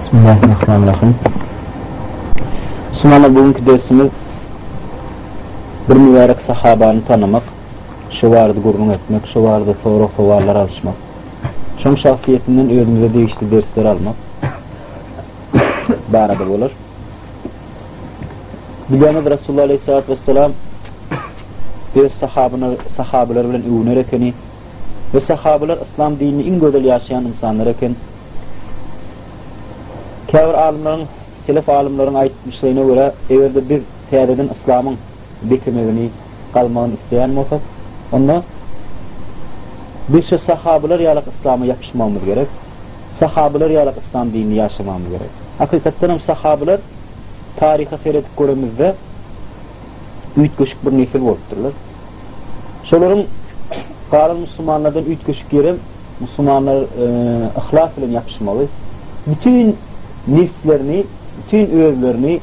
Bismillahirrahmanirrahim. Müslümanlar bugünkü dersimiz bir mübarek sahabanı tanımak, şu vardı gurrun etmek, şu vardı soğuk soğarlar alışmak, şun şahsiyetinden özümüze değişti dersler almak barada olur. Biliyemiz Resulullah Aleyhisselatü Vesselam bir sahabeler bilen övünür ekeni ve sahabeler İslam dinini en güzel yaşayan insanlar eken. Kâvir alimlerin, selef alimlerin aytmışlığına göre evvelde bir teyadeden İslam'ın bekemegini, kalmağını isteyen muhakkak. Onda bir şey sahabeler yalık İslam'a yapışmamız gerek. Sahabeler yalık İslam dinini yaşamamız gerek. Hakikaten sahabeler tarihe seyredip göremizde üç köşük bir nesil olupdurlar. Şoların qarın Müslümanlardan üç köşük yerim Müslümanlar ihlas ile yapışmalı. Bütün nefslerini, bütün özlerini,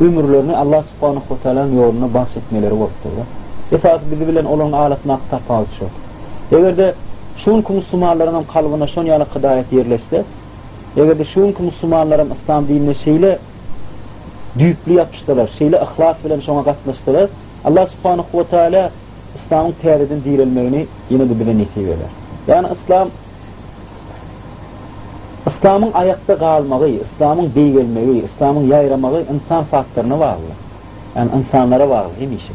ömürlerini Allah subhanahu wa ta'ala'nın yoluna bahsetmeleri olupdurlar. Esas bizi bilen olan alatına aktarpalı şu. Eğer de şunki Müslümanların kalbine şun yana hidayet yerleşse, eğer de şunki Müslümanların İslam dinine şeyle düyüklü yapıştılar, şeyle ihlas bilen şuna katmıştılar, Allah subhanahu wa ta'ala İslam'ın tehdidin dirilmeyini yine de bize nefy verir. Yani İslam'ın ayakta kalmağı, İslam'ın değgelmeyi, İslam'ın yayramağı insan faktörüne bağlı. Yani insanlara bağlı demişim.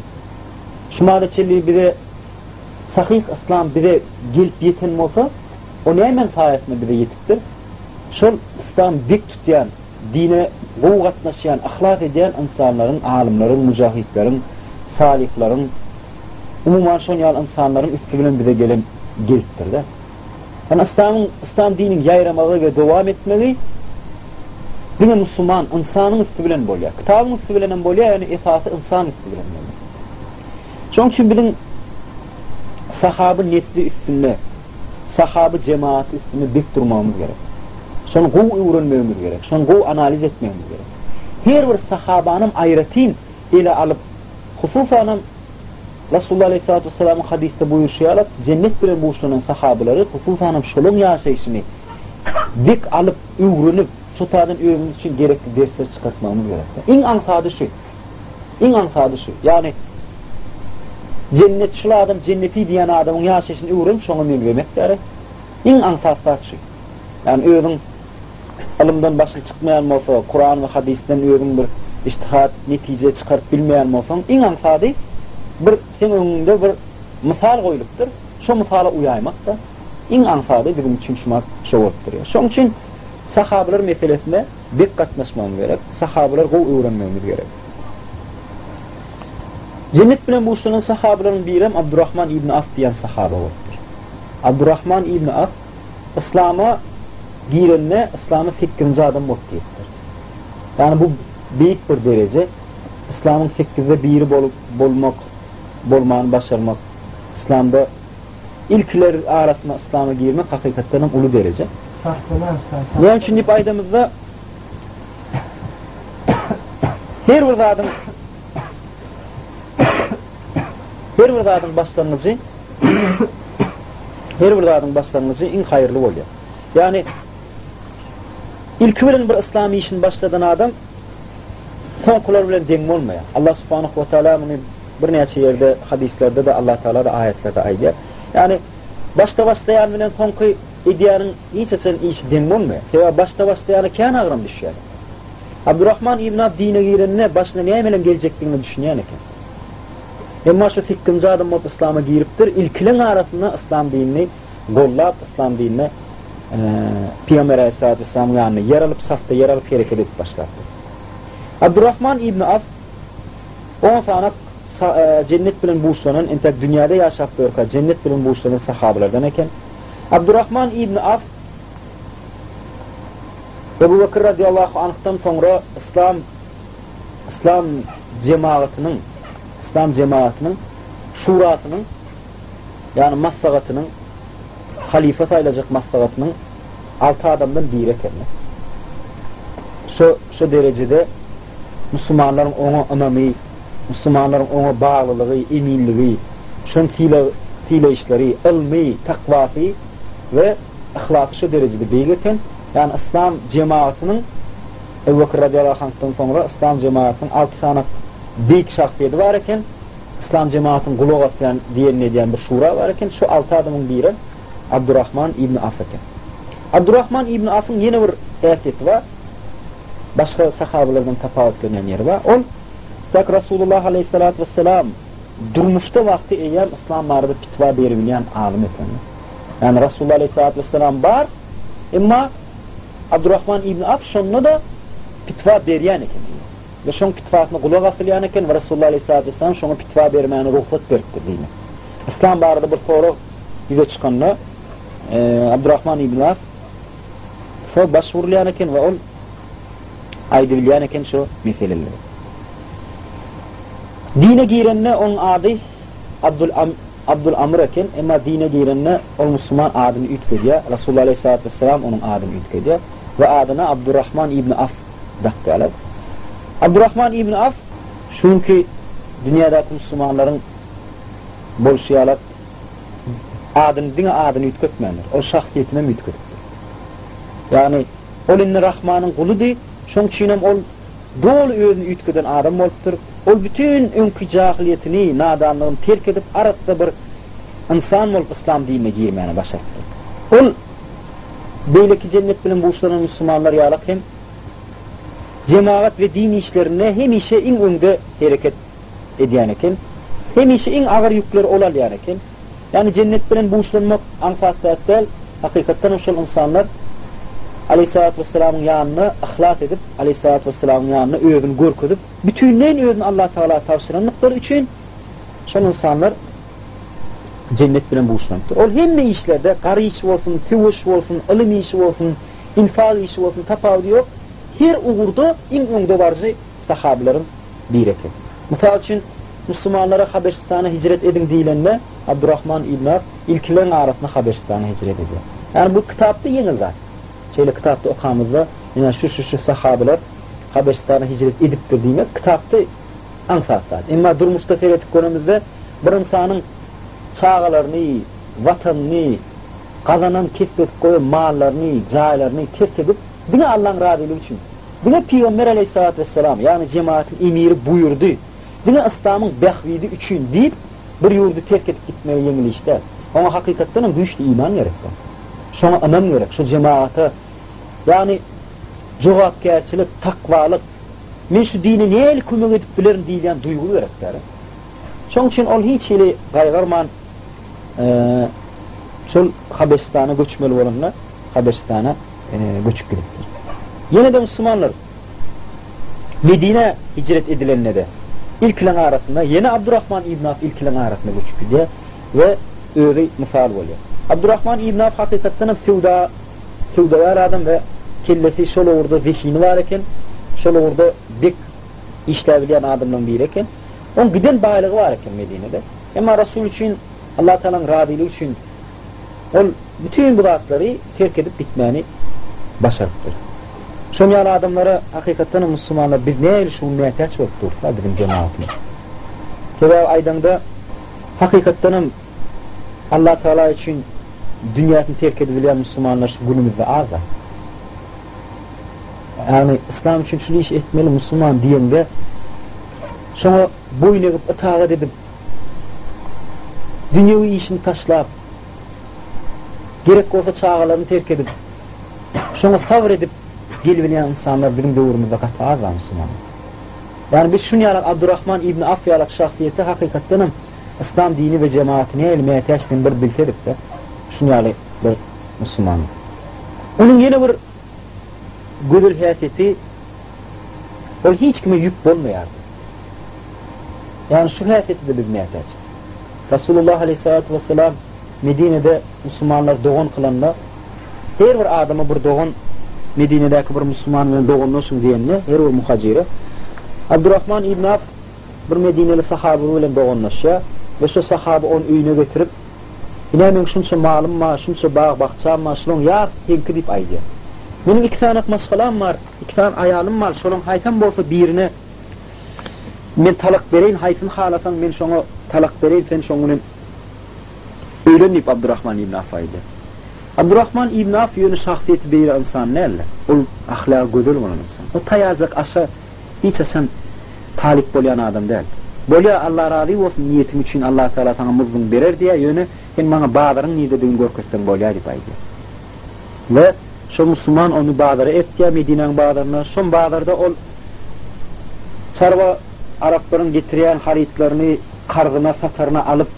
Şu mağdaçeliği bize sahih İslam bize gelip yeten olsa, o ne menfaatine bize yetiptir? Şu İslam dik tutuyan, dine kuvvetleşen, ahlak eden insanların, alimlerin, mücahitlerin, salihlerin, umuman şun yal insanların üstünden bize gelip geliptir de. Yani İslam dinin yayramağı ve devam etmeyi bir Müslüman insanın üstü bilen bolya. Kitabın üstü bilenen bolya yani esası insan üstü bilen bolya. Şunun için bilin sahabı nesli üstünde, sahabı cemaati üstünde dik durmamız gerek. Şunu gu öğrenmemiz gerek. Şunu gu analiz etmemiz gerek. Her bir sahabanın ayratin ile alıp hususanın Resulullah Aleyhisselatü Vesselam'ın hadiste buyuruşuyarak cennet bilen buyuşlanan sahabeleri hususanın şolun yaşayışını dik alıp öğrenip çotadan öğrenmek için gerekli dersler çıkartmamız gerekli. En ansadı şu. En ansadı şu. Yani cennet, şu adam cenneti diyen adamın yaşayışını öğrenip şonu mülgemek gerek. En ansadı şu. Yani öğren alımdan başka çıkmayan olsa, Kur'an ve hadisten öğren bir iştihat, netice çıkarıp bilmeyen olsa en ansadı bir senin önünde bir misal koyuluptur. Şu misala uyaymak da en ansadı bizim için şu olupdur. Şunun için sahabeler meselesinde dikkatleşmemiz gerek. Sahabeler öğrenmemiz gerek. Cennet bilen buyuşlanan sahabelerin birem Abdurrahman İbni Af diyen sahabe olupdur. Abdurrahman İbni Af İslam'a girenine İslam'ı fikrince adam muhtiyettir. Yani bu büyük bir derece. İslam'ın fikirde biri bolmanı başarmak, İslam'da ilkler arasında İslam'a girmek hakikaten ulu derece. Yani şimdi aydamızda her bir zatın başlangıcı en hayırlı oluyor. Yani ilk bilen bir İslami işin başladan adam sonkular bilen dengin olmaya. Allah subhanahu wa ta'ala bir neçe yerde hadislerde de Allah Teala da ayetlerde ayet. Yani başlayan bilen sonku ideyanın hiç açan iş dengin olmaya. Veya başlayanı kâyan ağrım düşüyor. Abdurrahman İbn Af dine girenine başına ne emelen gelecektiğini düşünüyor eken. Ama şu fikrince adam olup İslam'a giriptir. İlkilen arasında İslam dinini gollap, İslam dinine Peygamber Aleyhisselatü Vesselam'ın yanına yer alıp safta yer alıp hareket edip başlattı. Abdurrahman İbn Af 10 tane cennet bilen buyuşlanan entek dünyada yaşap börka cennet bilen buyuşlanan sahabelerden eken Abdurrahman İbn Af Ebu Bekir radıyallahu anh'tan sonra İslam cemaatinin şuratının yani maslahatının halife sayılacak maslahatının 6 adamdan biri ekenler. Şu derecede Müslümanların ona önemli, Müslümanların ona bağlılığı, eminliği, şun tile işleri, ilmi, takvası ve ahlakı şu derecede bilgeten Yani İslam cemaatinin Ebu Bekir radıyallahu anh'tan sonra İslam cemaatinin 6 tane büyük şahsiyeti var iken, İslam cemaatinin kulu diyen ne diyen bir şura var iken, şu 6 adamın biri Abdurrahman İbni Af iken. Abdurrahman İbni Af'ın yeni bir hayatiyeti var. Başka sahabelerden tafavut gören yeri var. O, tak Resulullah aleyhissalatü vesselam durmuşta vakti eğer İslam vardı pitva beribilen alim efendi. Yani Resulullah aleyhissalatü vesselam var, ama Abdurrahman İbni Af şonuna da pitva beriyen eken. Ve şon pitvatını kulağa gafilyan eken ve Resulullah aleyhissalatü vesselam şona pitva bermeyene ruhsat beriptir diyine. İslam barada bir soru bize çıkanla Abdurrahman İbni Af şo başvurulayan eken ve ol aydıbilyan eken şu meseleleri. Dine girenine onun adı Abdul Amr eken, ama dine girenine o Müslüman adını ütkediyor. Resulullah aleyhissalatü vesselam onun adını ütkediyor ve adına Abdurrahman İbni Af daktiyalar. Abdurrahman İbni Af çünkü dünyadaki Müslümanların bolşiyalar adını ütketmeyenler. O şahsiyetine mütkettir. Yani olinni Rahman'ın kulu değil, şun çiğnem ol doğru özünü ütkeden adam oluptur. Ol bütün önkü cahiliyetini, nadanlığını terk edip aratta bir insan olup İslam dinine girmeyene başarttır. Ol beyleki cennet bilen buğuşlanan Müslümanlar yalak hem cemaat ve din işlerine hem işe en önde hareket ediyen eken, hem işe en ağır yükleri olalayan eken. Yani cennet bilen buğuşlanmak anfaatlat değil, hakikatten o insanlar Aleyhisselatü Vesselam'ın yanına ahlat edip, Aleyhisselatü Vesselam'ın yanına övün görk edip, bütünleyin övün Allah Teala tavsiranlıkları için şu insanlar cennet bilen buluşlanıktır. O hem işlerde, karı işi olsun, tüv işi olsun, ilim işi olsun, infal işi olsun, tafavudi yok. Her uğurda en önde varcı sahabilerin bir eken. Misal için Müslümanlara Habeşistan'a hicret edin deyilenle Abdurrahman İbni Af ilkilerin arasında Habeşistan'a hicret ediyor. Yani bu kitapta yenildi. Şeyle kitapta okamızda yine şu sahabeler Habeşistan'a hicret ediptir demek kitapta ansatlar. Ama durmuşta seyrettik konumuzda bir insanın çağalarını, vatanını, kazanan kesbetip koyun mallarını, cahillarını terk edip bine Allah'ın razılığı için, bine Peygamber aleyhissalatü vesselam yani cemaatin emiri buyurdu, bine İslam'ın behvidi için deyip bir yurdu terk edip gitmeye yengili işte. Ama hakikatten güçlü iman gerekti. Şuna önem gerek, şu cemaate yani cevapkârçılık, takvalık, men şu dini neyle kömek edip bilirim diyen duygu gerekler. Şunun için ol hiç ile gaygırman şol Habeşistan'a göçmeli olanlar Habeşistan'a göçüp gidiptir. Yine de Müslümanlar Medine hicret edilenine de ilkilen arasında yine Abdurrahman İbni Af ilkilen arasında göçüp gidiyor ve öyle misal oluyor. Abdurrahman İbni Af hakikaten sevdayar adam ve kellesi şol orada zihini var iken, şol orada dik işleyebilen adamdan biri iken, onun giden bağlığı var iken Medine'de. Ama Resul için, Allah Teala'nın razılığı için o bütün bu zatları terk edip bitmeyeni başarıdır. Şun yani adamlara hakikaten Müslümanlar biz neyle şunun neye ihtiyaç yoktur bizim cemaatine. Keva aydanda hakikaten Allah Teala için dünyasını terk edebilen Müslümanlar günümüzde azdır. Yani İslam için şunu iş etmeli Müslüman diyende şuna boyun eğip itaat edip dünyavi işini taşlayıp gerek olsa çağalarını terk edip şuna sabredip gelmeyen insanlar bizim dövrümüzde kaçta azdır Müslüman. Yani biz şunu yarak Abdurrahman İbni Af yarak şahsiyeti hakikaten İslam dini ve cemaatine elmeye ihtiyaçtan bir bilsedik de şunu yarak bir Müslüman. Onun yeni bir güzel hayateti o hiç kime yük olmayardı. Yani şu hayateti de bilmeye ihtiyaç. Resulullah aleyhissalatü vesselam Medine'de Müslümanlar doğun kılanla her bir adamı bir doğun Medine'deki bir Müslüman doğunlusun diyenle her bir muhaciri Abdurrahman İbni Af bir Medine'li sahabe ile doğunlaşıyor ve şu sahabe onun üyüne götürüp İnanın şunca malım var, şunca bağ bahçam var, şunun yar henki deyip aydiyor. Benim 2 tane maskalam var, 2 tane ayalım var, şunun haytan bolsa birine men talak bereyin, haytın halasan men şuna talak bereyin, sen şunun öğrenip Abdurrahman İbni Af aydiyor. Abdurrahman İbn Af yönü şahsiyeti bir insan näle? Ol ahlak gödül bolan insan. O taýarjak aşa hiç sen talip bolýan adam däl. Bolýa Allah razı bolsun niýetim üçin Allah Taala sana muzlum berer diýe ýöne sen maňa bagyryň niýetini görkezsen bolýar diýip aýdy. Ve şu Müslüman onu bagyry etdiýär Medineň bagyryna. Şo bagyrda ol çarwa Araplaryň getirýän haritlaryny karzyna satarına alıp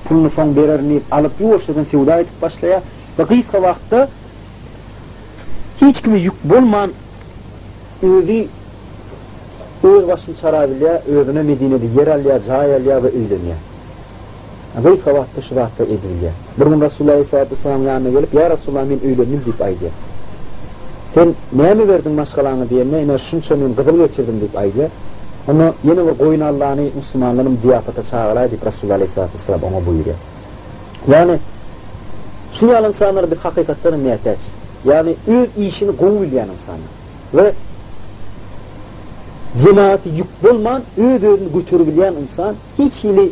pulunu son bererini alıp ýuwşydan sewda etip başlaýar. Ve kıysa vaqtda hiç kimi yük bolman öz başını çarabilýär, özüne Medine'de yer alýar, jaý alýar we öýlenýär. Kıysa vaqtda şu vaqtda edilýär. Bir gün Resulullah sallallahu aleyhi ve sellem ýanyna gelip, "Ya Resulullah, men öýlendim" diýip aýdy. "Sen näme berdin maşgalaňy?" diýende, "Ene şunça men gyzyl geçirdim" diýip aýdy. Onu ýene bir goýun Allahyny musulmanlaryň diýapata çağırar diýip Resulullah sallallahu aleyhi ve sellem ona buýurýar. Yani şu yalan insanlar bir hakikatlerin muhtaç. Yani öz işini gowy bilýän insanlar. Ve cemaati yük bolman öz-özüni götürebilýän insan hiç hili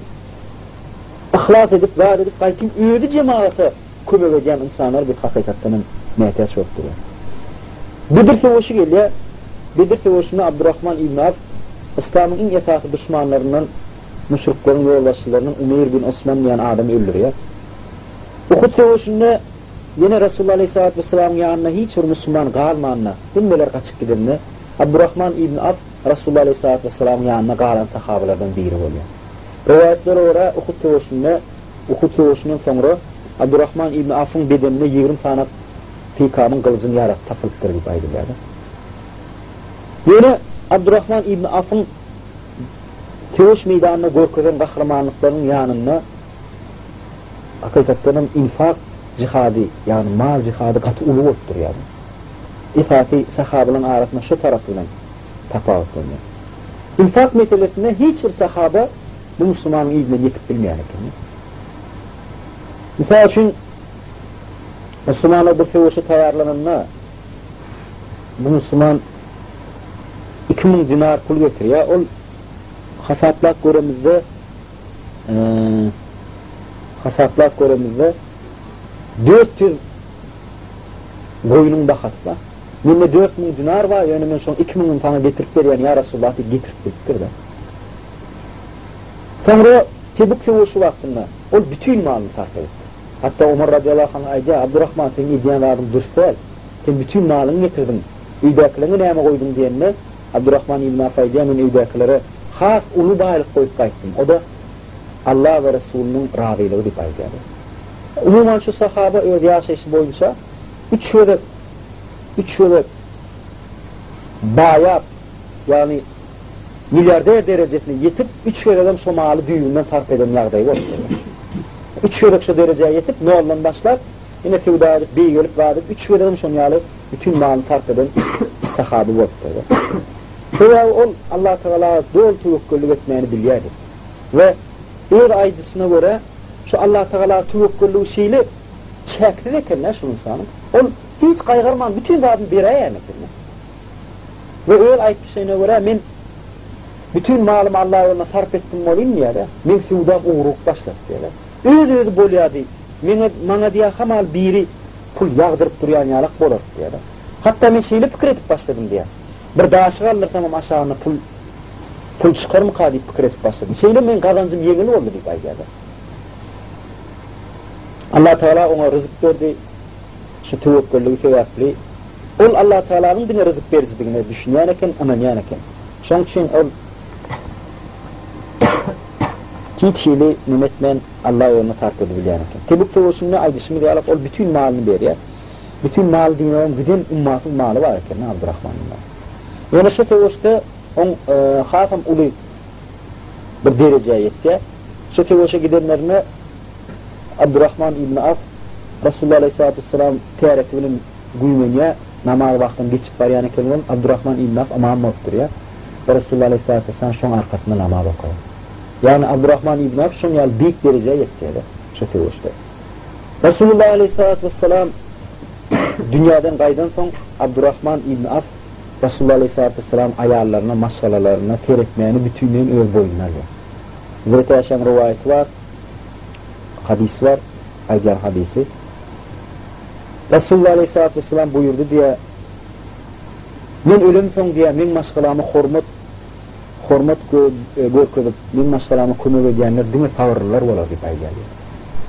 ahlak edip, vaad edip, gaýtym özü cemaate kömek edýän insanlar bir hakikatlerin muhtaç bolupdyr. Bedir sowuşy gelýär. Bedir sowuşyny Abdurrahman ibn Af İslam'ın en ýatakly düşmanlarynyň, müşriklaryň ýoldaşlarynyň Umeyr bin Osman diýen adamy öldürýär. Uhud sowuşynda yine Resulullah aleyhissalatu vesselam ýanyna hiç bir musulman galmanna, kimmeler gaçyp gidenler. Abdurrahman ibn Af Resulullah aleyhissalatu vesselam ýanyna galan sahabalardan biri bolýar. Riwayetlere göre Uhud sowuşynyň soňra Abdurrahman ibn Af'ın bedenine 20 tane pikamın kılıcını yarak tapılıptır diýip aýdylýar. Yine Abdurrahman ibn Af'ın Teoş meydanına görkezän gahramanlyklaryň ýanyna hakikaten infak cihadi, yani mal cihadi katı ulu bolupdyr yani. İfati sahabaların arasında şu tarafı bilen tafawut bolýar. İnfak meselesinde hiç bir sahaba bu Müslümanın ilmine yetip bilmeýär eken. Misal üçün Müslümanlar bu feoşa taýarlananda bu Müslüman 2000 dinar pul götürýär. Ol hasaplap göremizde 400 goýunun bahasy var. Mende 4000 dinar var, ýöne men şoň 2000 tane getirip berýän ya Rasulullah diýip getirip berdi. Sonra Tebük feoşy wagtynda ol bütün malyny sarf etdi. Hatta Umar radıyallahu anh aýdy, "Abdurrahman, sen diýen adam dursa, sen bütün malyny getirdin. Üýdekilerine näme goýdun?" diýende Abdurrahman ibn Af aýdy, "Men üýdekilere has ulu baýlyk goýup gaýtdym. O da Allah we Resulunyň razylygy" diýip aýdy. Umuman şu sahaba öz ýaşaýşy boýunça 3 ýöle baýap, yani milyarder derejesine yetip 3 ýöledem şo maly düýünden sarf eden ýagdaý boldy. 3 ýöle şu derejeye yetip noldan başlap ine sewdaýyk beýgelip baryp 3 ýöledem şo ýaly bütün maly sarf eden sahaby boldy. Şoňa ol Allah Taala dol tewekkullük etmeni bilýärdi. Ve öz aýdysyna göre şu Allah Taala tewekkullük şeýle çäkli ekenler şu insanyň. Ol hiç gaýgarman bütün zadyny berýär mesela. Ve öz aýtdysyna göre men bütün malymy Allah ýoluna sarf etdim bolýan ýa-da. Men sewda ugruk başlapdy ýa-da. Öz bolýardy. Maňa diýär hamal biri pul ýagdyryp durýan ýalak bolardy ýa-da. Hatta men şeýle pikir etip başladym diýär. Bir daşyk aldyrsam aşagyna pul çykarmy diýip pikir etip başladym. Şeýle men gazancym ýeňil boldy diýip aýdýar. Allah Taala ona rızık berdi. Şu tewekkullügi sebäpli ol Allah Taala'nın dine rızık berjidigine düşünýän eken, ananýan eken. Şoň üçin ol hiçli nimetmen Allah ýoluna sarf edilýän eken. Tebük sowuşyny aýdyşmy diýip ol bütün malyny berýär. Bütün mal dünýäň giden ummatyň maly bar eken Abdurrahmanyň. Ýöne şu sowuşda on hasam uly bir derejeye ýetdi. Şu sowuşa gidenlerine Abdurrahman ibn Af Resulullah aleyhissalatu vesselam tärek bilen güýmenýär, namaz wagtyny geçip barýan eken Abdurrahman ibn Af amam bolupdyr. Resulullah aleyhissalatu vesselam şoň arkasynda namaz okady. Yani Abdurrahman ibn Af şoň ýaly büyük derejeye ýetdi. Şu sowuşda Resulullah aleyhissalatu vesselam dünýäden gaýdan soň Abdurrahman ibn Af Resulullah aleyhissalatu vesselam aýallaryna, maşgalalaryna terekmeni bütünlüğün öz boýuna alýar. Zöwrete ýaşan riwayet var, hadis var, aýdýan hadisi. Resulullah Aleyhisselatü Vesselam buyurdu diye men ölüm soň diye men maşgalamy hormat görkezip men maşgalamy kömek edýänler diňe tawrlar bolar diýip aýdýar.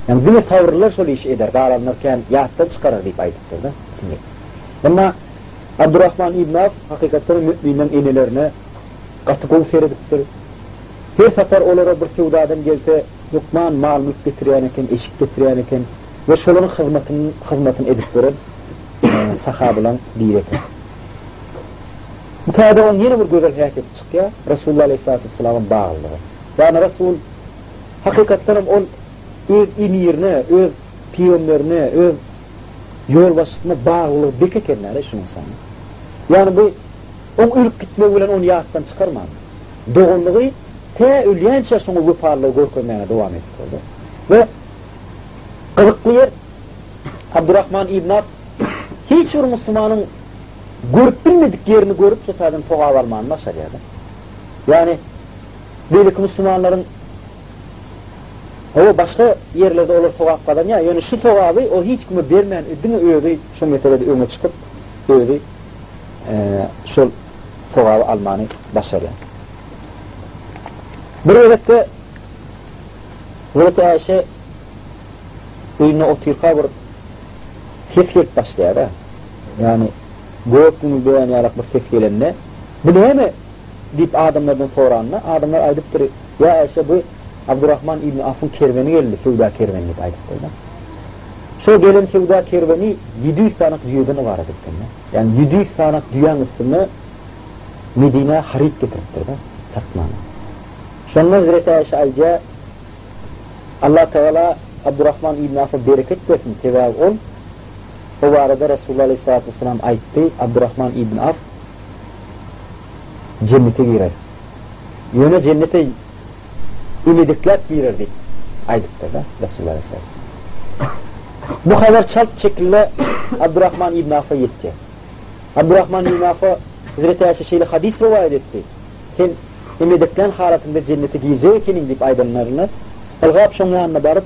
Yani diňe tawrlar şol iş eder, galanlarken ýatdan çykarar diýip aýdypdyr da. Ama Abdurrahman ibn Avf hakykatda müminlerin enelerine gaty gowy feredipdir. Her sefer olara bir sewdadan gelse Lukman mal mülk getirýän eken, eşik getirýän eken ve şolaryň hyzmatyny edip beren sahabalar diýer eken. Bu taýda on ýene bir gözel häýet çykýar. Resulullah Aleyhissalatu vesselam'ın baglygy. Yani Resul hakykatdan ol öz emirine, öz peygamberine, öz yol başyna baglygy bekekenler şunu sany. Yani bu on ölüp gitmek bilen onu ýatdan çykarmady. Dogunlygy te ölýänçe şoňa wefalyk görkezmäge dowam etdi. Ve gyzykly yer Abdurrahman ibn Avf hiç bir Müslümanyň görüp bilmedik yerini görüp şotadan sogap almany başarýar. Yani beýlik Müslümanlaryň o başka yerlerde olur sogap galan ya, yani şu sogaby o hiç kime bermän diňe öýdi, şu meselede öňe çykyp öýdi. Şol sogaby almany başarýar. Bir wagtda Hazreti Ayşe öýüne oturýar bir ses başlaýar. Yani gökünü beýan ýarak bir ses gelende bileme diýip adamlardan soranna adamlar aýdypdyr, ya Ayşe bu Abdurrahman ibn Avf'ın kerveni geldi, Sevda kerveni diýip aýdypdyr. Şo gelen Sevda kerveni 700 tanak düýeden var edipdir. Yani 700 tanak düýän üstüne Medine harit getiripdir da, satmany. Şondan Hazreti Ayşe aýdýar, Allah Teala Abdurrahman ibn Avf'a bereket versin, sebäbi ol. O arada Resulullah Aleyhisselatü Vesselam aýtdy, Abdurrahman ibn Avf cennete girer. Ýöne cennete ümidikler girer diýip aýdypdyr da Resulullah Aleyhisselatü Vesselam. Bu haber çalt şekilde Abdurrahman ibn Avf'a ýetdi. Abdurrahman ibn Avf'a Hazreti Ayşe şeýle hadis rivayet etdi. Sen ümidikler halatynda cennete girjek ekeniň diýip aýdanlaryny Elgap şoň ýanyna baryp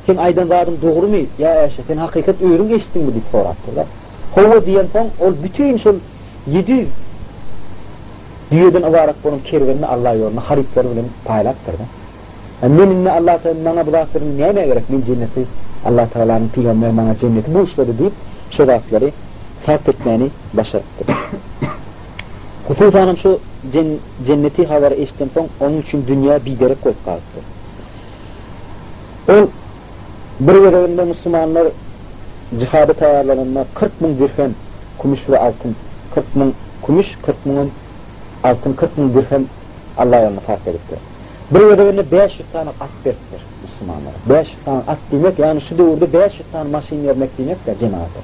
sen aýdan zadym dogrymy? Ya Ayşe, sen hakykat öýrüň geçdiňmi diýip sorapdylar. Howa diýen soň ol bütün şol 700 düýeden ibaret bolan kerwenini Allah ýoluna haritler bilen paýlapdyr da. Meninle Allah Teala maňa bulaşdyryň näme gerek? Men cenneti Allah Teala'nın peýgamberi maňa cenneti buýşlady diýip şo zatlary sarf etmäni başardy. Hususan şu cenneti habary eşitden soň onun üçin dünýä biderek goýup galdy. Ol bir yerinde Müslümanlar cihada taýarlananda 40.000 dirhem kumuş ve altın, 40.000 kumuş, 40.000 altın, 40.000 dirhem Allah ýoluna sarf edipdir. Bir yerinde 500 tane at beripdir Müslümanlar. 500 tane at demek, yani şu döwürde 500 tane maşin ýermek demek de cemaate.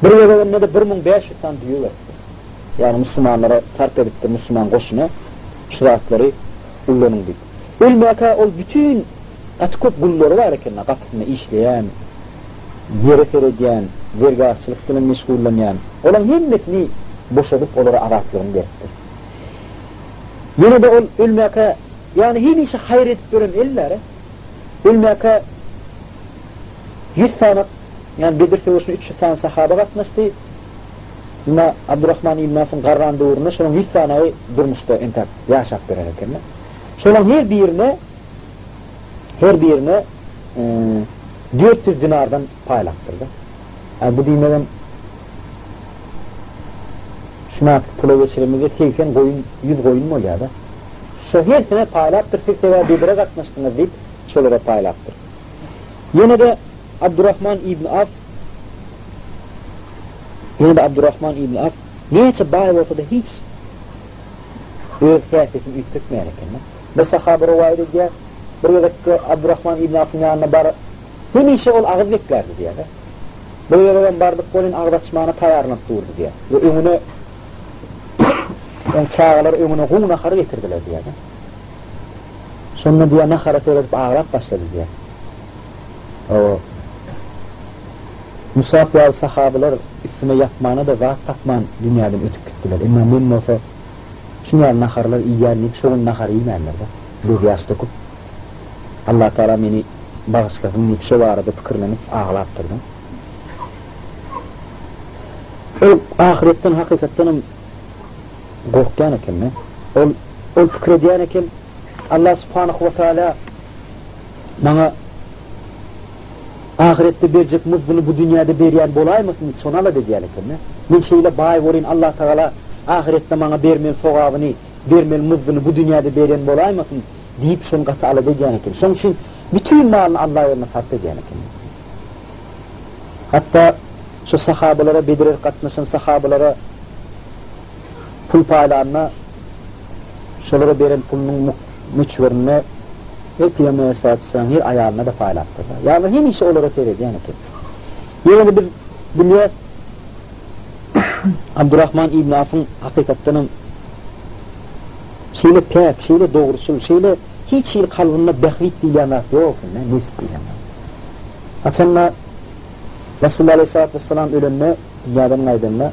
Bir yerinde de 1500 tane düýe beripdir. Yani Müslümanlara sarf edipdir, Müslüman goşuna şu atlary ullanyň diýip. Ölmäke ol bütün atköp gullary bar eken, gatyny işleýän, ýere seredýän, vergahçylyk bilen meşgullanýan. Olaň hemmetini boşadyp olara azatlygyny beripdir. Ýene de ol ölmäke, yani hemişe haýr edip gören ellere, ölmäke 100 tane, yani Bedir Sewuşyna 300 tane sahaba gatnaşdy. Buna Abdurrahman ibn Avf'ın garran döwründe şonuň 100 tane durmuşdy, entek ýaşap beren ekenler. Şonuň her birine 400 dinardan paýlapdyrdy. Bu diýmeden şuna pula geçirmege 80 goýun, 100 goýun bolýar da. Şo her sene paýlapdyr, sirtewä Bedir'e gatnaşdylar diýip şolara paýlapdyr. Ýene de Abdurrahman ibn Avf neçe baý bolsa da hiç öz häsiýetini ýüksekmeýän eken. Bir sahaba rivayet edýär, bir wagtda Abdurrahman ibn Avf'ın ýanyna bar, hemişe ol agyz beklerdi diýär. Bir ýerden bardyk bolan agdaçmana taýarlanyp durdy diýär. We öňüne çağalar öňüne goňa nahar getirdiler diýär. Şonda diýär nahara terip agrap başlady diýär. O Musab we sahabalar isme ýapmana da zat tapman dünýäden ötüp gitdiler. Emma men bolsa şuňar naharlar iýerlik, şoň nahar iýmänler de. Bu ýaşdyk. Allah Teala meni bağışlasın diýip şo barada pikirlenip ağlapdyrdım. o ahiretten hakikaten korkyan eken mi? O fikir ediyen eken Allah subhanahu ve teala bana ahirette berjek muzbunu bu dünyada berýän bolaýmasyn şonala dediýär ekenmi? Men şeýle baý bolayyn Allah Taala ahirette bana bermel sogabyny, bermel muzbunu bu dünyada berýän bolaýmasyn diýip şonu gata ala dediýär eken. Şoň üçin bütün malyny Allah ýoluna sarf edýär eken. Hatta şu sahabalara Bedir'e katnaşan sahabalara pul paylarına şolara beren pulunun müçverine ve Peygamber sallallahu her ayağına da paylattırlar. Yani hem işi olara teredi yani ki. Yani bir dünya Abdurrahman İbn Avf'ın hakikatının şeyle pek, şeyle doğrusul, şeyle hiç şey kalbinde behvit diyanlar yok, nefs diyanlar. Açanla Resulullah Aleyhisselatü Vesselam ölümüne dünyadan aydınla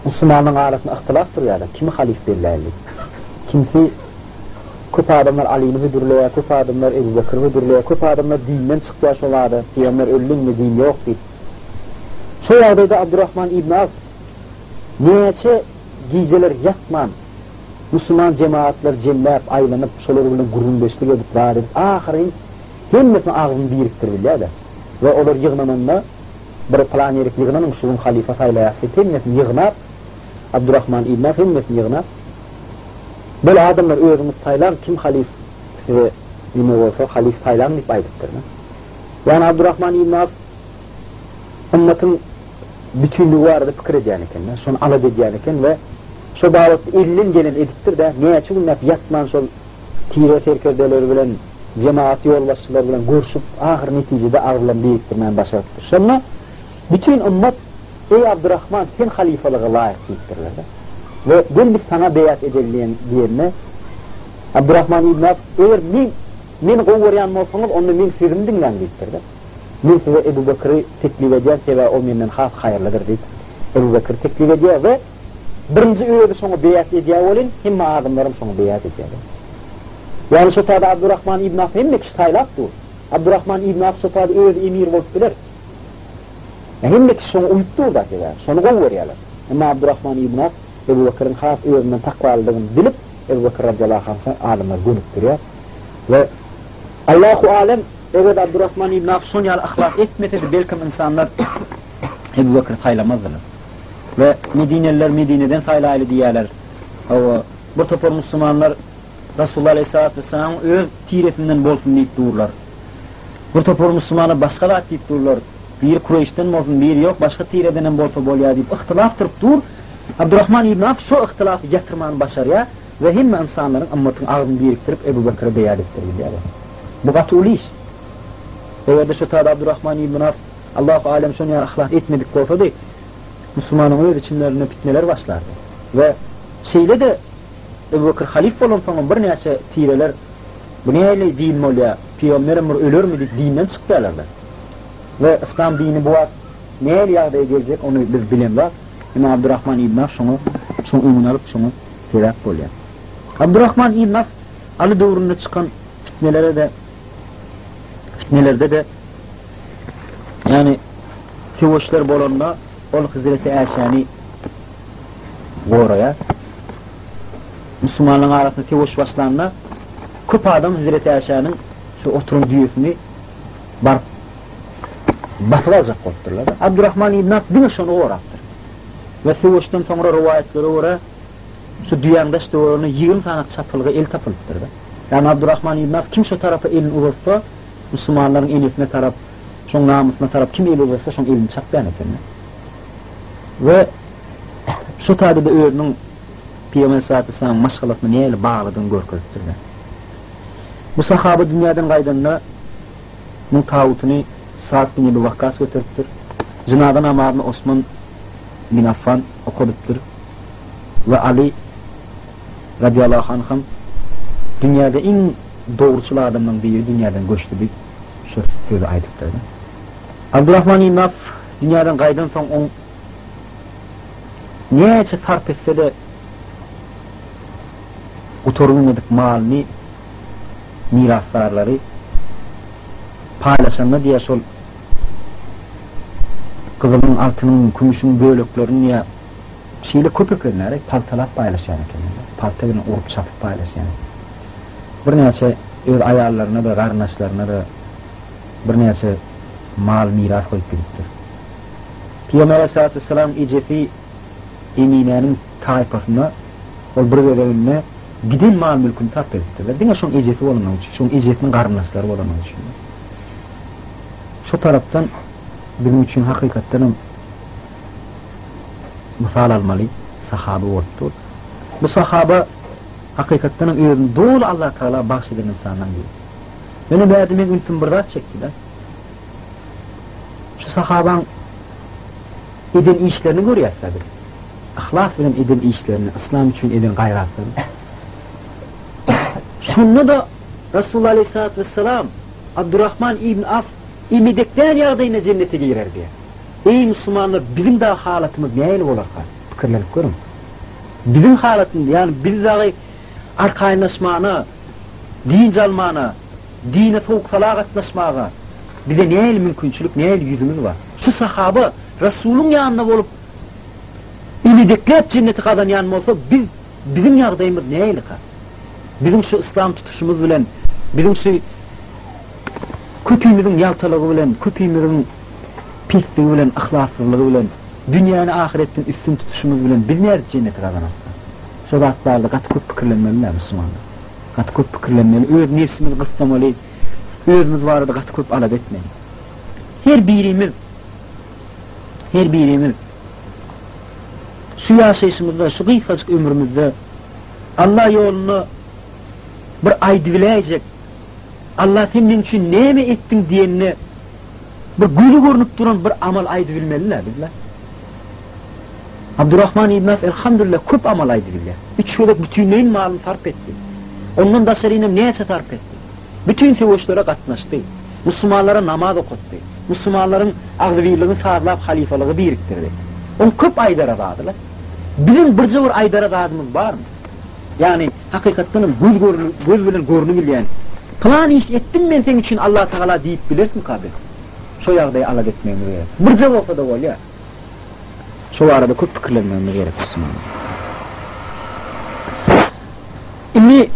Müslümanın arasında ihtilaftır yani. Kimi halif belirli? Kimisi köp adamlar Ali'ni hüdürlüğe, köp adamlar Ebu Bekir'i hüdürlüğe, köp adamlar dinden çıktılar olardı. Peygamber öldün mü din yok deyip. Şu yerdeyde Abdurrahman İbn Avf neyece giyceler yatman Müslüman cemaatler cemlep, aylanıp, şoları bilen gurunbeşlik edip var edip, ahirin hemmetin ağzını biriktirdiler de. Ve olur yığınanında bir plan yerik yığınanan şunun halife saylayak hemmetin yığınap Abdurrahman İbn Avf hemmetin yığınap böyle adamlar özümüz saylan kim halif ve yine olsa halif saylan deyip aydıktır. Yani Abdurrahman İbn Avf ümmetin bütünlüğü vardı fikir ediyen eken, şunu alad ediyen eken ve şu bağlıkta elinin gelen ediktir de neye çıkın yatman şol tire serkerdeleri bilen cemaat yolbaşçılar bilen görüşüp ahir neticede ağırlan biriktirmeyen başarıktır. Sonra bütün ümmet ey Abdurrahman sen halifalığa layık deyiktirler ve gel biz sana beyat edelim diyene Abdurrahman İbn Avf eğer men gowaryan bolsaňyz onda men siziň dinlen deyiktirler. Men size Ebu Bekir'i teklif edýär ve o menden has hayırlıdır deyip Ebu Bekir teklif edýär ve birinci öýde şoňa beyat edýär bolyn, hemme adamlarym şoňa beyat edýär. Yani şu taada Abdurrahman İbn Avf hemme kişi taýlapdyr. Abdurrahman İbn Avf şu taada öýde emir bolup biler. Hemme kişi şoňa uýtdyr da diýär. Şonu gowarýarlar. Emma Abdurrahman İbn Avf Ebu Bekir'in has öýünden takwalydygyny bilip Ebu Bekir radıyallahu anh adamlar gönüp durýar. Ve Allahu alem evet Abdurrahman İbn Avf şonu ýaly ahlak etmese de belki insanlar Ebu Bekir saylamazlar. Ve Medineliler Medine'den saylaýly diýerler. Bu topar Müslümanlar Resulullah Aleyhisselatü Vesselam öz tiretinden bolsun diýip durlar. Bu topar Müslümanlar başgalar diýip durlar. Bir Kureyşden bolsun, bir yok, başga tireden bolsa bolýar diýip ihtilaf turup dur. Abdurrahman İbn Avf şu ihtilafy ýatyrmany başarýar ve hemme insanlaryň ümmetin ağzyny biriktirip Ebu Bekir'e beýat etdirýär. Bu gaty iş. Eýerde şu taada Abdurrahman İbn Avf Allahu alem şonu ahlak etmedik bolsa-da Müslümanyň öz içinlerine fitneler başlardy. Ve şeýle de Ebu Bekir halif bolan soň bir näçe tireler bu näle din bolýar, Peygamberim ölürmü diýip dinden çykdylar. Ve İslam dini bu wagt näle ýagdaýa geljek onu biz bilenler. Ama Abdurrahman İbn Avf şonu öňüne alyp şonu terap bolýar. Abdurrahman İbn Avf aly döwründe çykan fitnelerde de yani tewoşlar bolanda ol Hazreti Äşäni goraya Müslümanlaryň arasynda tewoş başlananda köp adam Hazreti Äşäniň şu oturum düýesini bar basylacak bolupdyrlar. Abdurrahman İbn Avf diňe şonu gorapdyr. Ve tewoşdan soňra riwayetlere görä şu düýýäňde işte onu 20 tane çapylygy el tapylypdyr. Yani Abdurrahman İbn Avf kim şu tarafa elini uzatsa Müslümanlaryň enefine tarap, şoň namusyna tarap kim eli uzatsa şoň elini çapýan eken. Ve şu taýda da özüniň Peygamber sallallahu aleyhi ve sellem maşgalatyny näle bagladygyny görkezdirdi. Bu sahaba dünýäden gaýdanda bu tawutyny Sa'd bin Ebi Waqqas götüripdir. Jinaza namazyny Osman bin Affan okudypdyr. Ve Ali radıyallahu anh dünyada en doğruçul adamdan biri dünyadan göçtü bir sözü aydıptır. Abdurrahman İbn Avf dünyadan qaydan soň on näçe sarf etse de oturulmadyk malny miraslarlary paylaşanlar diye şol kızılın, altının, kümüşün bölüklerini ya şeyle köpeklerine paltalap paylaşan ekenler. Paltalarını urup çapıp paylaşan. Bir neyse öz ayarlarına da, karnaşlarına da bir neyse mal miras koyup gidiptir. Peygamber Aleyhisselatü Vesselam iceti Emine'nin taifasına ol bir bölümüne gidin mal mülkünü tap ediptir. Dine şun iceti olan için, şun icetin karnaşları olan için. Şu taraftan benim için hakikaten misal almalı sahabe oldu. Bu sahabe hakikaten özünü doğru Allah Teala bahşeden insandan değil. Beni verdiğim ünitimi burada çektiler. Şu sahaban eden işlerini görüyorlar. Ahlak bilen eden işlerini, İslam için eden gayratlarını. Şunu da Resulullah Aleyhisselatü Vesselam Abdurrahman İbn Af imidekler yağdayına cennete girer diye. Ey Müslümanlar, bizim daha halatımız neyle olar? Fikirlenip görün. Bizim halatımız, yani biz daha arkaynaşmağına, din calmağına, dine soğuk salak etmeşmağına bize neyle mümkünçülük, neyle yüzümüz var? Şu sahabe Resul'un yanında olup imidekler cennete kadar yanma olsa bizim yağdayımız neyle kal? Bizim şu İslam tutuşumuz bilen, bizim şu köpüğümüzün yaltalığı bilen, köpüğümüzün pisliği bilen, ahlaksızlığı bilen, dünyanın ahiretin üstün tutuşumuz bilen bilmeyer cenneti kazanır. Şu zatlarla katı köp fikirlenmeliler Müslümanlar. Katı köp fikirlenmeli, öz nefsimizi kıslamalı, özümüz var da katı köp alat etmeyin. Her birimiz şu yaşayışımızda, şu kıysacık ömrümüzde Allah yolunu bir aydıvileyecek, Allah senin için ne mi ettin diyenine bir gülü görünüp duran bir amal aydıvilmeliler bizler. Abdurrahman İbn Af elhamdülillah köp amal aydıviller. Üç yıllık bütünleyin malını sarf etti. Ondan daşarıyla neyse sarf etti. Bütün sevoçlara katlaştı. Müslümanlara namaz okuttu. Müslümanların ağzıvirliğini sağlayıp halifalığı biriktirdi. Onu köp aydara dağıdılar. Bizim bir cıvır aydara dağıdımız var mı? Yani hakikaten göz bilen görünü bilen plan iş ettim ben senin için Allah Teala deyip bilirsin kabir. Şu yağdayı alat etmeyemi gerek. Bir cevap olsa da ol ya. Şu arada köp fikirlenmeyemi gerek Müslümanlar. Şimdi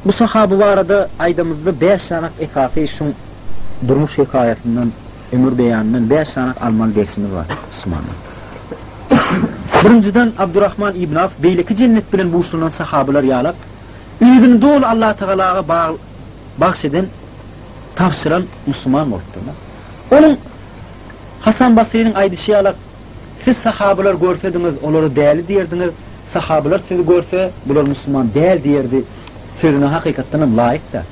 bu sahabı bu arada aydamızda 5 sanak esası şun durmuş hikayetinden, ömür beyanından 5 sanak alman dersimiz var Müslümanlar. Birinciden Abdurrahman İbn Af beyleki cennet bilen buğuşlanan sahabeler yağlap ümidini doğru Allah Teala'ya bahşeden tavsiren Müslüman oldu. Onun Hasan Basri'nin aydışı yağlap siz sahabeler görsediniz onları değerli diyerdiniz, sahabeler sizi görse bunlar Müslüman değer diyerdi sözüne hakikaten layık da.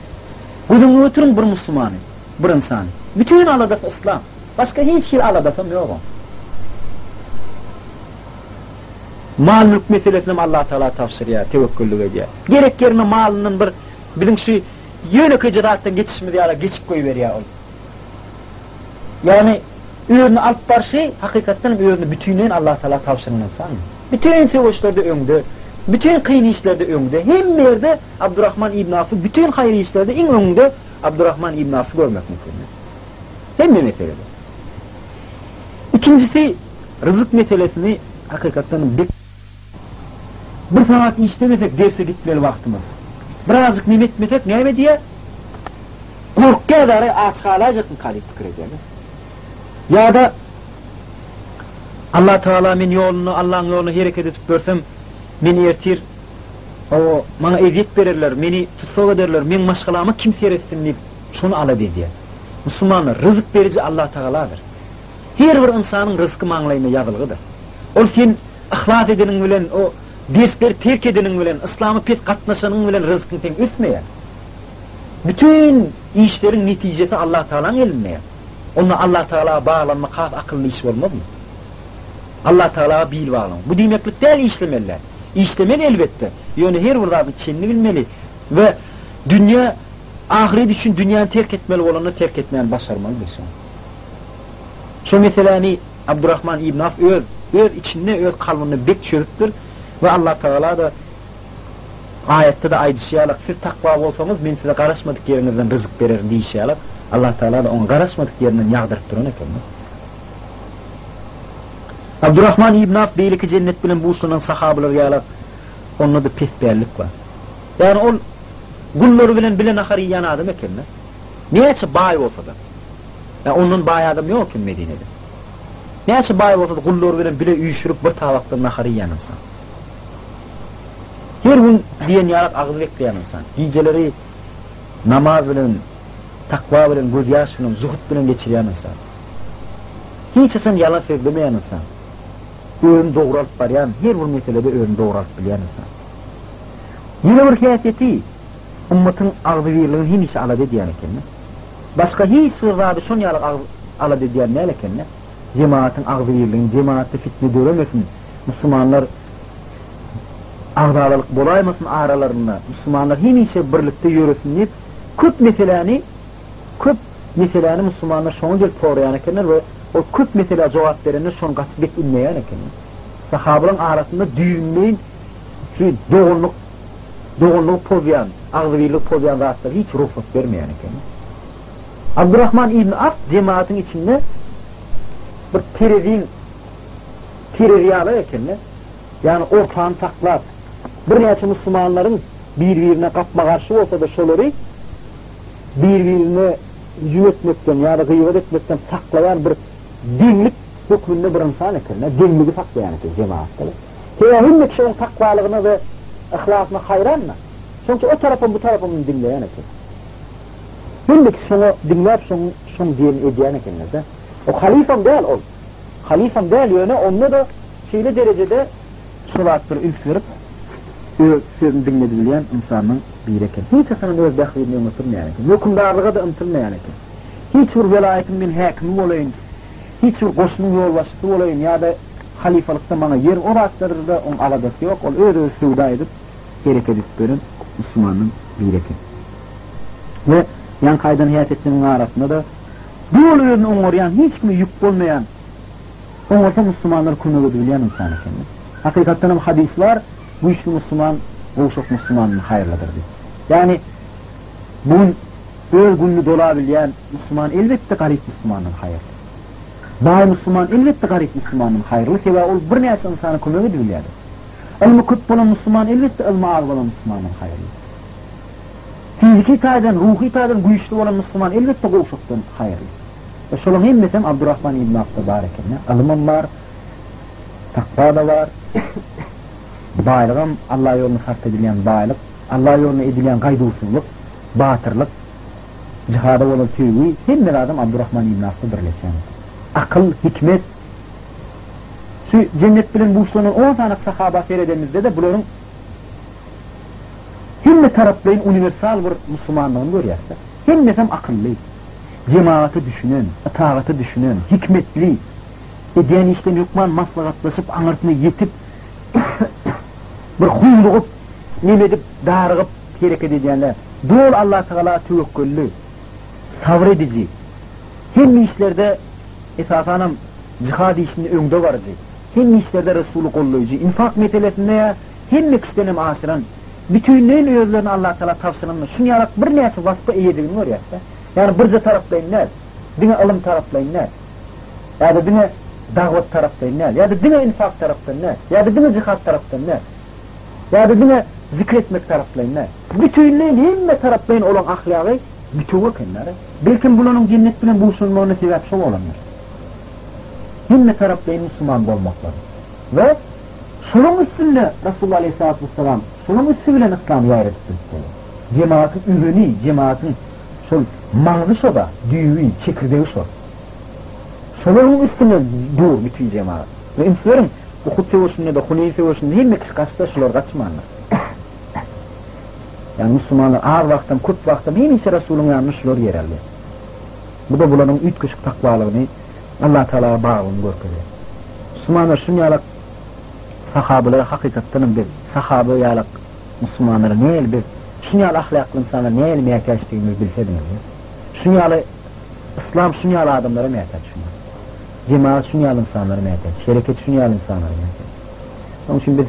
Gudun ötürün bir Müslümanı, bir insan. Bütün aladası İslam. Başka hiç şey aladasım yok. Mal mülk meselesine Allah Teala tavsiye, tevekküllü ediyor. Gerek yerine malının bir bizim şu yönük icraattan geçişmedi ya, geçip koyuveriyor. Yani ürünü alıp var şey, hakikaten ürünü bütünleyin Allah Teala tavsiyenin insan. Bütün sevoçlarda öngde, bütün kıyın işlerde öngde, hem yerde Abdurrahman İbn Af'ı, bütün hayır işlerde en öngde Abdurrahman İbn Af'ı görmek mümkün. Hem bir meselede. İkincisi, rızık meselesini hakikaten bir saat işlemesek derse gitmeli vaktimiz. Birazcık nimet etmesek ne diye korkuya da aç kalacak mı kalip fikir edelim. Ya da Allah Teala'nın yolunu, Allah'ın yolunu hareket edip görsem beni ertir, o bana eziyet verirler, beni tutsak ederler, ben maşgalama kim seyretsin deyip şunu ala diye. Müslümanlar, rızık verici Allah Teala'dır. Her bir insanın rızkı mağlayına yazılgıdır. O sen ihlas edenin bilen, o dersleri terk edenin bilen, İslam'ı pek katlaşanın bilen rızkını sen üstmeye. Bütün işlerin neticesi Allah Teala'nın elinde. Onunla Allah Teala'ya bağlanma kaf akıllı iş olmaz mı? Allah Teala'ya bil bağlanma. Bu demeklik değil işlemeliler. İşlemeli elbette. Yani her burada içini bilmeli. Ve dünya, ahiret için dünyanı terk etmeli olanı terk etmeyen başarmalı bir şey. Şu mesela Abdurrahman İbn Af öz içinde öz kalbini bek çürüktür ve Allah Teala da ayette de aydışıyarak siz takva olsanız ben size karışmadık yerinizden rızık verir diyişiyarak Allah Teala da onu karışmadık yerinden yağdırıp durun efendim. Abdurrahman ibn Avf beýleki cennet bilen buýşlanan sahabalar ýalar onda da pesberlik var. Yani ol gullary bilen bilen ahary ýan adam ekenler. Näçe baý bolsa da. Ya onun baý adam ýok ki Medinede. Näçe baý bolsa da gullary bilen bile üýşürip bir tabakdan ahary ýan insan. Her gün diýen ýarak agyz bekleýän insan. Gijeleri namaz bilen, takwa bilen, göz ýaş bilen, zuhud bilen geçirýän insan. Hiç esen yalan söylemeýän insan. Öňünü doguralyp barýan, her bir meselede öňünü doguralyp bilýän insan. Ýene bir häsiýeti ummatyň agzybirligini hiç alady diýen eken. Başga hiç bir zady şon ýaly alady diýen näle eken? Cemaatyň agzybirligini, cemaatde fitne döremesin, musulmanlar agdalyk bolaýmasyn aralarynda, musulmanlar hiç birlikde ýöresin diýip köp meseleni musulmanlar şoňa gelip soraýan ekenler we o köp mesele jogap berende şoň gatbyk bilmeýän eken. Sahabalyň arasynda düýünmeýin şu dogunluk pozýan, agzybirlik pozýan zatlar hiç ruhsat bermeýän eken. Abdurrahman ibn Avf cemaatyň içinde bir teröriyala ekenler. Yani ortağını saklap, bir näçe musulmanlaryň bir-birine gapma garşy bolsa da şolary bir-birine hüjüm etmekden ýa-da gıýbat etmekden saklayan bir dinlik hukmunda bir insan ekenler. Dinligi saklayan eken cemaatda. Hemme kişinin takwalygyna we ihlasyna hayranna. Çünki o tarapyn bu tarapyn dinleýän eken. Hemme kişini dinläp şoň diýen edýän ekenler. O halifam däl ol. Halifam däl ýöne onda da şeýle derecede şulatlar üfürüp sözünü dinledilen insanın bir eken. Hiç asanın öz dähliğini unutulmayan eken. Hükümdarlığa da unutulmayan eken. Hiç bir velayetin min häkimi bolayın, hiç bir goşunun yolbaşçısı bolayın ya da halifalıkta bana yer oraslarında on aladası yok. Ol öyle sevda edip gerek edip görün Müslümanın bir eken. Ve yan kaydan hayat etmenin arasında da doğru yönünü oňaryan, hiç kimi yük bolmayan, oňarsa Müslümanlar kömek edebilýän insan eken. Hakykatdan hadis var, bu işli Müslüman, goşuk Müslümanın hayırlıdır diye. Yani bu öz günlü dolabilýän Müslüman elbette garip Müslümanın hayırlı. Baý Müslüman elbette garip Müslümanın hayırlı. Sebäbi ol bir näçe insana kömek edebilýär. Ilmy köp bolan Müslüman elbette ilmy az bolan Müslümanın hayırlı. Fiziki taýdan, ruhy taýdan güýçli bolan Müslüman elbette goşukdan hayırlı. Ve şolum hemmesem Abdurrahman ibn Avf'da bar eken. Ilmym var, takwa da var. Baýlygam Allah ýoluna sarf edilýän baýlyk, Allah ýoluna edilýän gaýdusuzlyk, batyrlyk, jihada bolan tüýgi, hemme adam Abdurrahman ibn Avf'da birleşýän. Akyl, hikmet. Şu cennet bilen buýşlanan 10 tane sahaba seredemizde de bularyň hemme taraplaryň universal bir musulmanlygyny görýärler. Hemmesem akylly, cemaaty düşünen, itaatı düşünen, hikmetli, edýän işden ýokman maslahatlaşyp aňyrtyna ýetip bir huylugyp, nemedip, darygyp terek edýänler. Dol Allah Taala tewekkelli, sabr edici. Hemme işlerde esasanam jihad işini öňde barjy. Hemme işlerde Resulü gollaýjy. Infak meselesinde hemme kişilerim aşyran. Bütünleýin özlerini Allah Taala tawsyranyny şunu ýarak bir näçe waspa eýedigini görýärler. Yani birce taraflayınlar, dine alım taraflayınlar, ya da dine davet taraflayınlar, ya da dine infak taraflayınlar, ya da dine cihat taraflayınlar, ya da dine zikretmek taraflayınlar. Bütünleyin hemme taraflayın olan ahlakı bütüne kendileri. Belki bunların cennet bilen buluşulmalarına sebep şol olanlar. Hemme taraflayın Müslüman olmakları. Ve şunun üstünde Resulullah Aleyhisselatü Vesselam, şunun üstü bilen İslam yayret etmiştir. Cemaatin ürünü, cemaatin şol maňzy şoda, düýü, çekirdeği şo. Şolaryň üstüne dur bütün cemaat. Ve inslerin bu hutbe bolsun da Hunefe bolsun hemme kişi gaçsa şolar gaçmanlar. Yani Müslümanlar ağır wagtdan, köp wagtdan hemme Resulullah'ın ýanyna şolar ýereldi. Bu da bularyň üç kişilik takwalygyny Allah Taala bagyny görkezýär. Müslümanlar şunu ýalak sahabalar hakykatdan bir sahaba ýalak Müslümanlar näil bir şunu ýaly ahlakly insanlar näil meýäkäçdigini bilsediňiz. Şunu ýaly İslam şunu ýaly adamlara meýäkäç. Cemaat şunu ýaly insanlara meýäkäç. Şereket şunu ýaly insanlara meýäkäç. Onuň üçin biz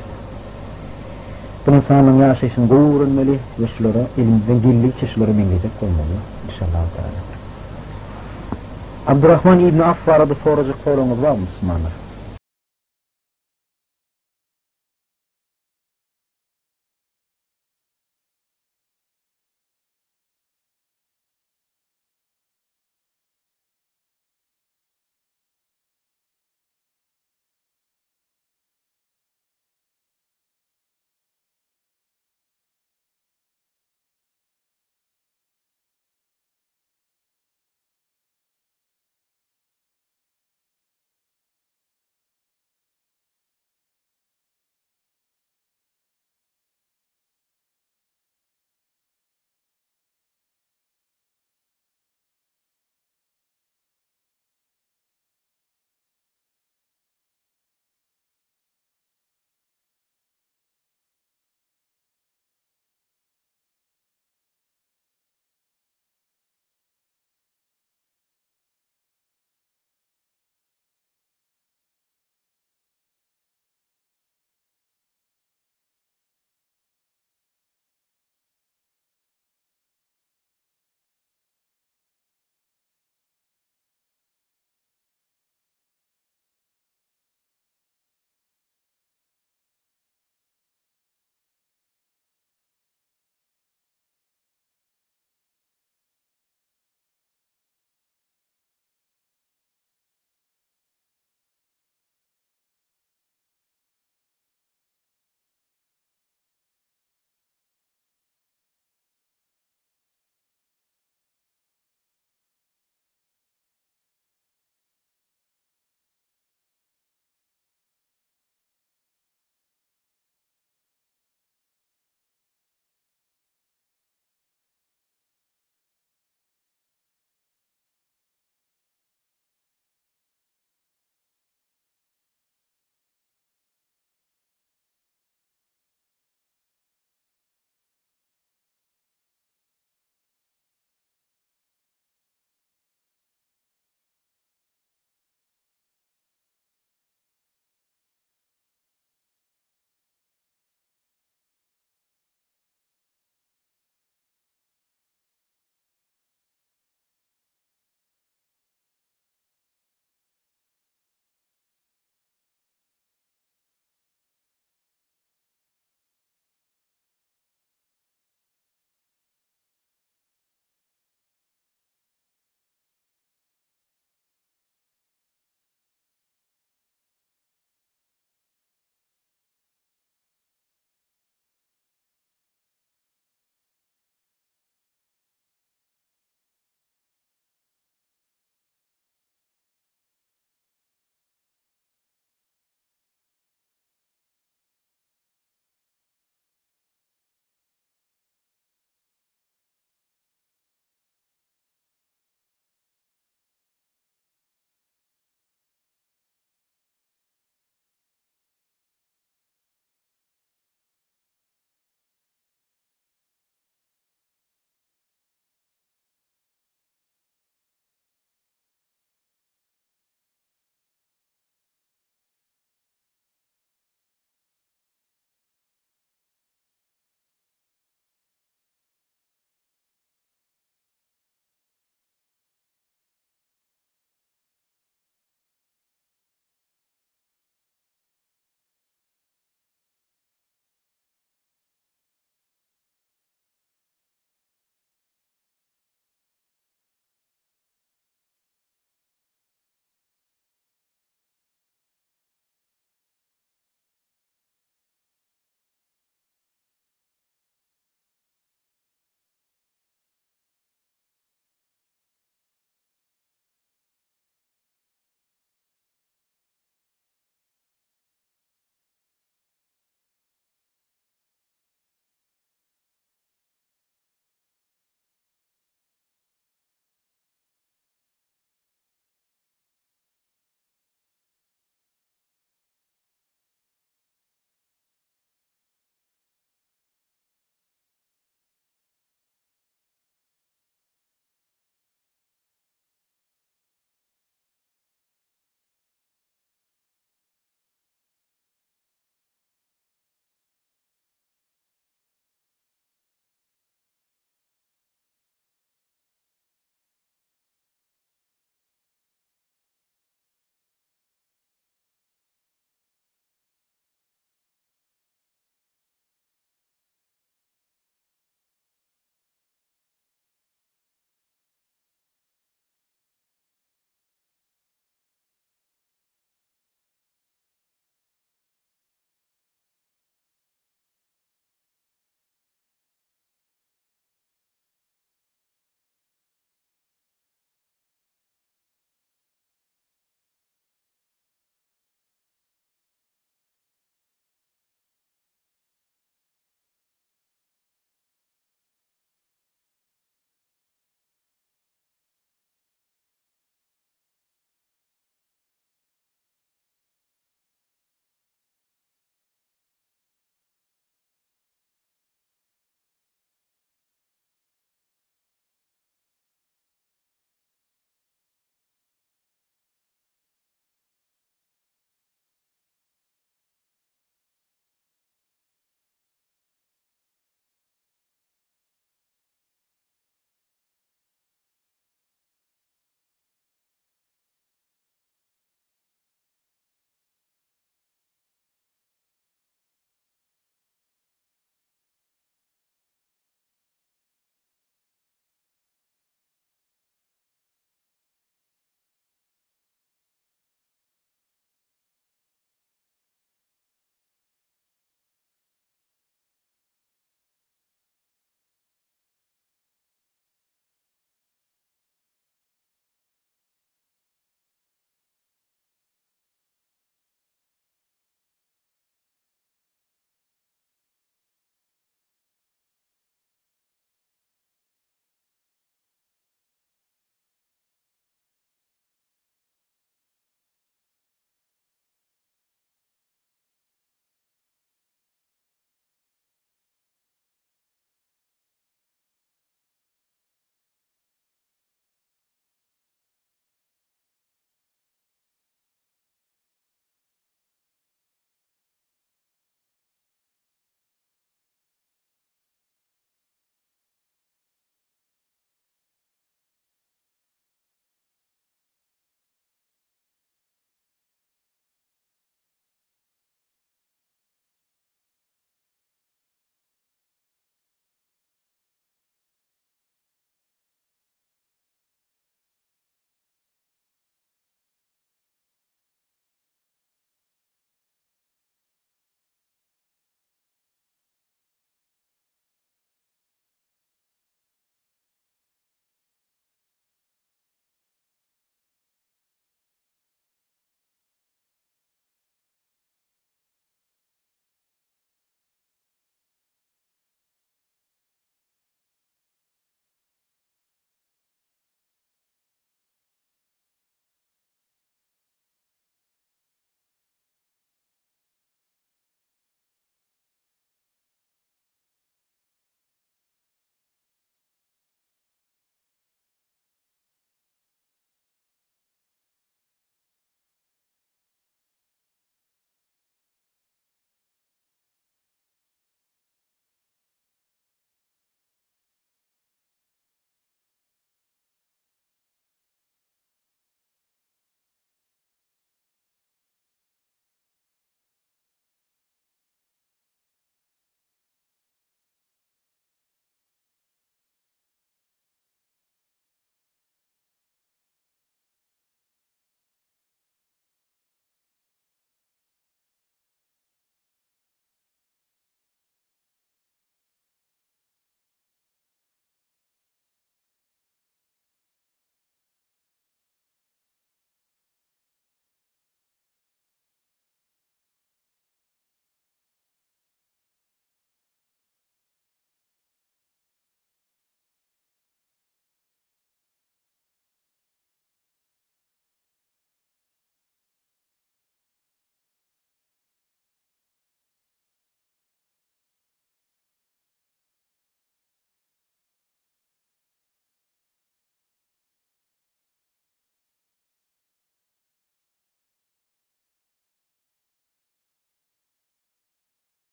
bu insanlaryň ýaşaýyşyny gowrunmaly we şulara elimizden geldiğince şulara meňgedip goýmaly inşallah taala. Abdurrahman ibn Avf barada sorajak soruňyz barmy Müslümanlar?